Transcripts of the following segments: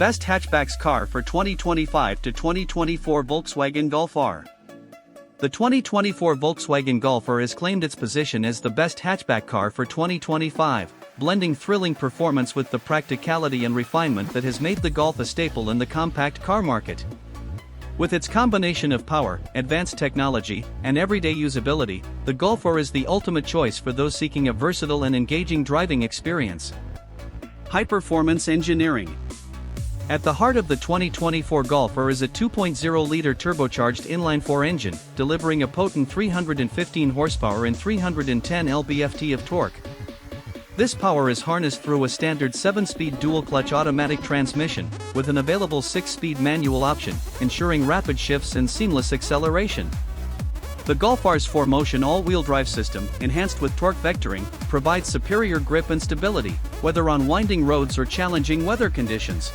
Best Hatchbacks Car for 2025 to 2024 Volkswagen Golf R. The 2024 Volkswagen Golf R has claimed its position as the best hatchback car for 2025, blending thrilling performance with the practicality and refinement that has made the Golf a staple in the compact car market. With its combination of power, advanced technology, and everyday usability, the Golf R is the ultimate choice for those seeking a versatile and engaging driving experience. High-performance engineering. At the heart of the 2024 Golf R is a 2.0-liter turbocharged inline-4 engine, delivering a potent 315 horsepower and 310 lb-ft of torque. This power is harnessed through a standard 7-speed dual-clutch automatic transmission, with an available 6-speed manual option, ensuring rapid shifts and seamless acceleration. The Golf R's 4-motion all-wheel drive system, enhanced with torque vectoring, provides superior grip and stability, whether on winding roads or challenging weather conditions.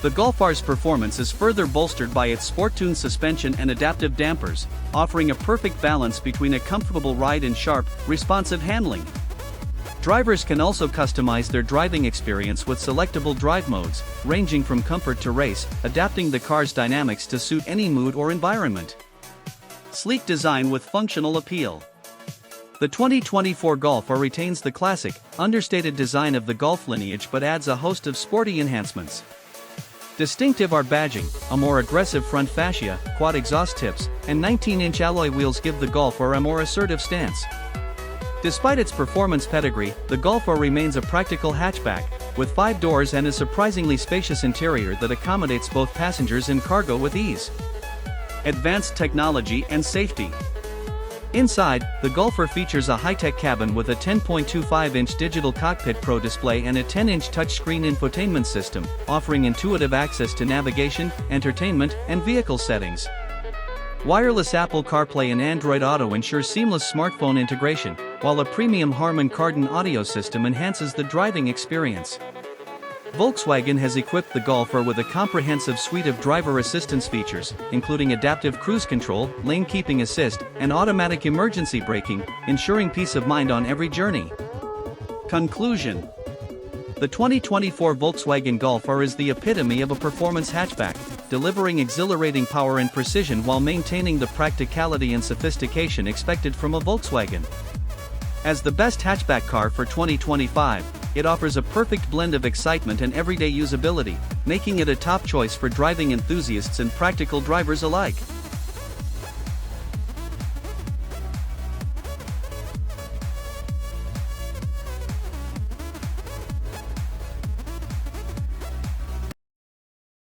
The Golf R's performance is further bolstered by its sport-tuned suspension and adaptive dampers, offering a perfect balance between a comfortable ride and sharp, responsive handling. Drivers can also customize their driving experience with selectable drive modes, ranging from comfort to race, adapting the car's dynamics to suit any mood or environment. Sleek design with functional appeal. The 2024 Golf R retains the classic, understated design of the Golf lineage but adds a host of sporty enhancements. Distinctive are badging, a more aggressive front fascia, quad exhaust tips, and 19-inch alloy wheels give the Golf R a more assertive stance. Despite its performance pedigree, the Golf R remains a practical hatchback, with 5 doors and a surprisingly spacious interior that accommodates both passengers and cargo with ease. Advanced technology and safety. Inside, the Golf R features a high-tech cabin with a 10.25-inch Digital Cockpit Pro display and a 10-inch touchscreen infotainment system, offering intuitive access to navigation, entertainment, and vehicle settings. Wireless Apple CarPlay and Android Auto ensure seamless smartphone integration, while a premium Harman Kardon audio system enhances the driving experience. Volkswagen has equipped the Golf R with a comprehensive suite of driver assistance features, including adaptive cruise control, lane keeping assist, and automatic emergency braking, ensuring peace of mind on every journey. Conclusion. The 2024 Volkswagen Golf R is the epitome of a performance hatchback, delivering exhilarating power and precision while maintaining the practicality and sophistication expected from a Volkswagen. As the best hatchback car for 2025, it offers a perfect blend of excitement and everyday usability, making it a top choice for driving enthusiasts and practical drivers alike.